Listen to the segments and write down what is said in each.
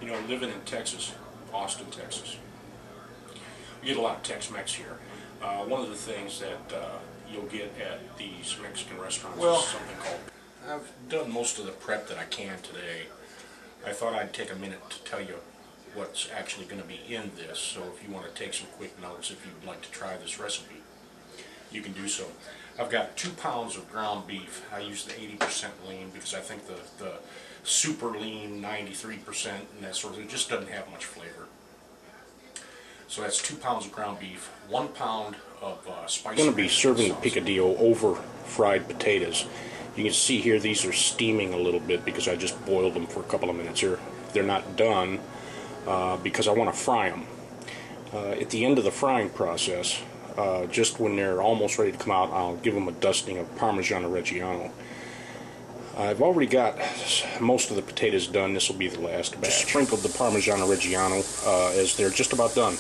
You know, living in Texas, Austin, Texas, we get a lot of Tex-Mex here. One of the things that you'll get at these Mexican restaurants is something called... I've done most of the prep that I can today. I thought I'd take a minute to tell you what's actually going to be in this, so if you want to take some quick notes, if you would like to try this recipe, you can do so. I've got 2 pounds of ground beef. I use the 80% lean because I think the super lean 93% and that sort of thing just doesn't have much flavor. So that's 2 pounds of ground beef, 1 pound of spicy. I'm going to be serving the picadillo over fried potatoes. You can see here these are steaming a little bit because I just boiled them for a couple of minutes here. They're not done because I want to fry them. At the end of the frying process, just when they're almost ready to come out, I'll give them a dusting of Parmigiano Reggiano. I've already got most of the potatoes done. This will be the last batch. Just sprinkled the Parmigiano Reggiano as they're just about done.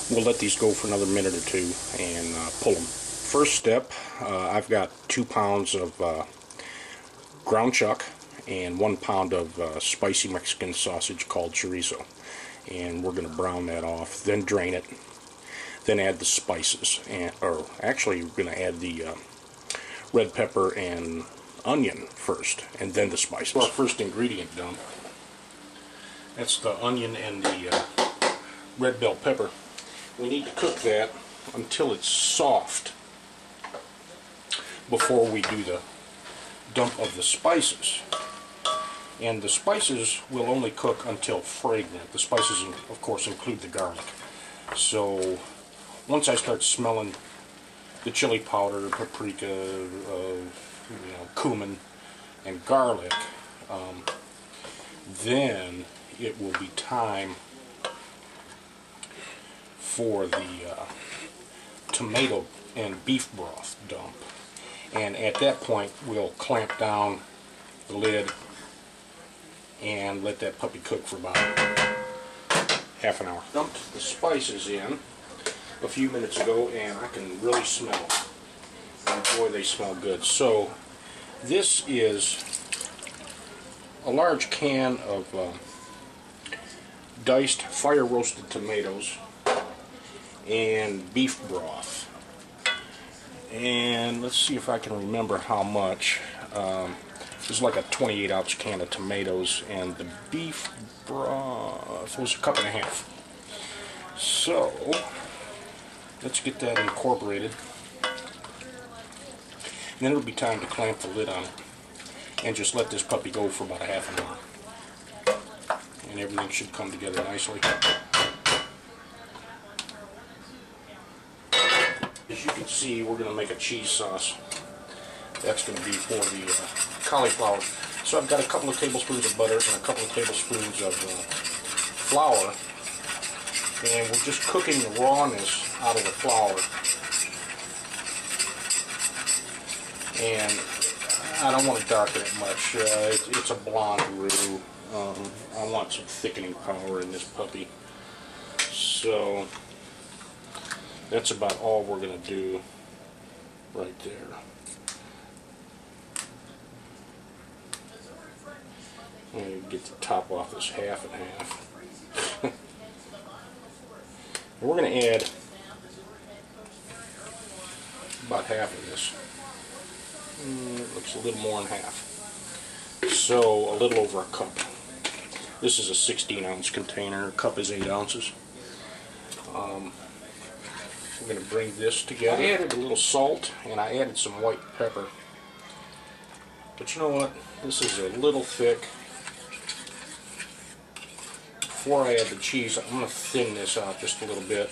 We'll let these go for another minute or two and pull them. First step, I've got 2 pounds of ground chuck and 1 pound of spicy Mexican sausage called chorizo. And we're going to brown that off, then drain it. Then add the spices, or actually we're going to add the red pepper and onion first, and then the spices. Our first ingredient dump. That's the onion and the red bell pepper. We need to cook that until it's soft before we do the dump of the spices. And the spices will only cook until fragrant. The spices, of course, include the garlic. So once I start smelling the chili powder, paprika, cumin, and garlic, then it will be time for the tomato and beef broth dump. And at that point, we'll clamp down the lid and let that puppy cook for about half an hour. Dumped the spices in a few minutes ago, and I can really smell them. And boy, they smell good. So this is a large can of diced fire roasted tomatoes and beef broth. And let's see if I can remember how much. It's like a 28 ounce can of tomatoes, and the beef broth was a cup and a half. So let's get that incorporated. And then it'll be time to clamp the lid on it and just let this puppy go for about a half an hour. And everything should come together nicely. As you can see, we're going to make a cheese sauce. That's going to be for the cauliflower. So I've got a couple of tablespoons of butter and a couple of tablespoons of flour. And we're just cooking the rawness out of the flour. And I don't want to darken it much. It's a blonde roux. I want some thickening power in this puppy. So that's about all we're going to do right there. And get the top off this half and half. And we're going to add about half of this. It looks a little more than half. So a little over a cup. This is a 16 ounce container. A cup is 8 ounces. We're going to bring this together. I added a little salt and I added some white pepper. But you know what? This is a little thick. Before I add the cheese, I'm going to thin this out just a little bit.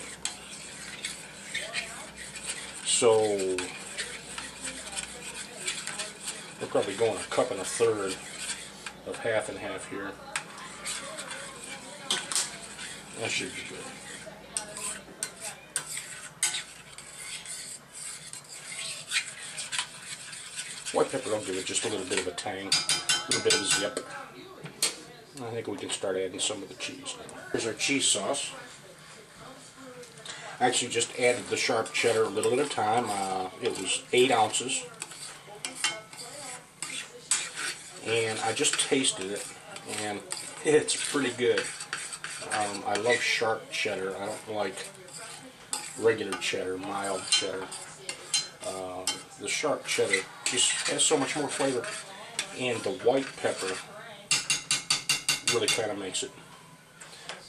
So we're probably going a cup and a third of half and half here. That should be good. White pepper will give it just a little bit of a tang, a little bit of zip. I think we can start adding some of the cheese now. Here's our cheese sauce. I actually just added the sharp cheddar a little at a time. It was 8 ounces. And I just tasted it, and it's pretty good. I love sharp cheddar. I don't like regular cheddar, mild cheddar. The sharp cheddar just has so much more flavor, and the white pepper really kind of makes it.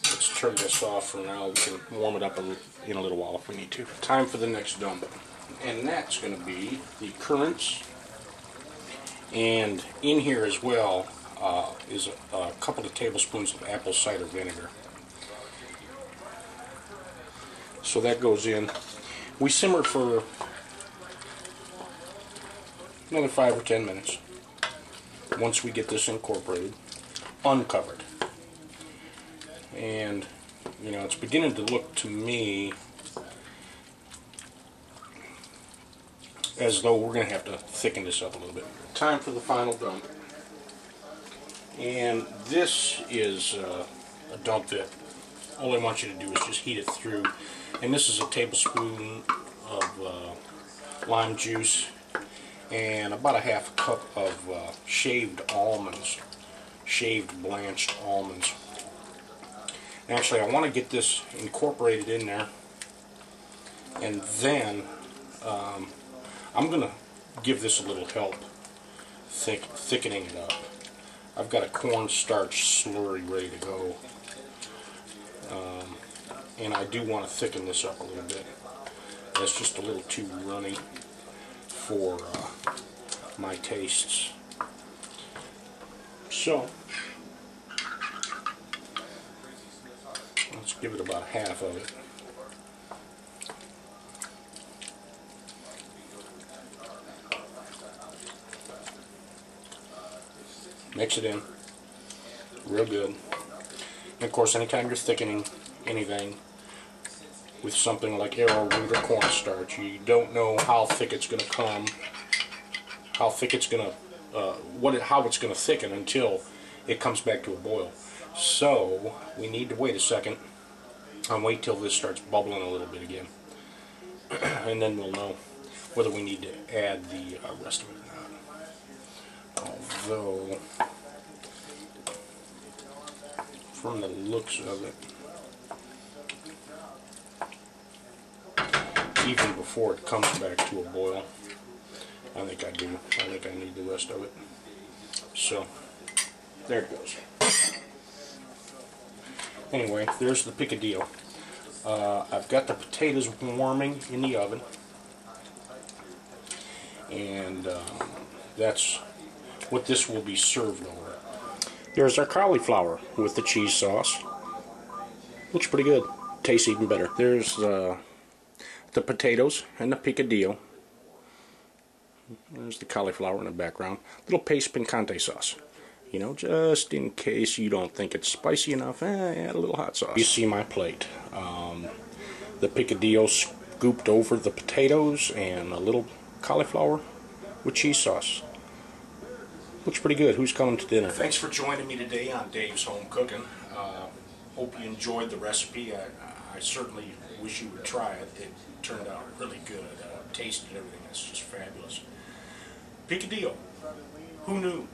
Let's turn this off for now. We can warm it up in a little while if we need to. Time for the next dump, and that's going to be the currants. And in here as well is a couple of tablespoons of apple cider vinegar. So that goes in. We simmer for another 5 or 10 minutes once we get this incorporated, uncovered. And you know, it's beginning to look to me as though we're going to have to thicken this up a little bit. Time for the final dump. And this is a dump that all I want you to do is just heat it through. And this is a tablespoon of lime juice and about a half cup of shaved almonds, shaved blanched almonds. Actually, I want to get this incorporated in there, and then I'm going to give this a little help thickening it up. I've got a cornstarch slurry ready to go, and I do want to thicken this up a little bit. That's just a little too runny for my tastes. So let's give it about half of it. Mix it in real good. And of course, anytime you're thickening anything with something like arrowroot or cornstarch, you don't know how thick it's going to come, how thick it's going to, how it's going to thicken until it comes back to a boil. So we need to wait a second and wait till this starts bubbling a little bit again, and then we'll know whether we need to add the rest of it or not. Although, from the looks of it, even before it comes back to a boil, I think I do. I think I need the rest of it. So, there it goes. Anyway, there's the picadillo. I've got the potatoes warming in the oven, and that's what this will be served over. There's our cauliflower with the cheese sauce. Looks pretty good. Tastes even better. There's the potatoes and the picadillo. There's the cauliflower in the background. Little paste picante sauce. You know, just in case you don't think it's spicy enough, add a little hot sauce. You see my plate. The picadillo scooped over the potatoes and a little cauliflower with cheese sauce. Looks pretty good. Who's coming to dinner? Thanks for joining me today on Dave's Home Cooking. Hope you enjoyed the recipe. I certainly wish you would try it. It turned out really good. Tasted everything. It's just fabulous. Picadillo. Who knew?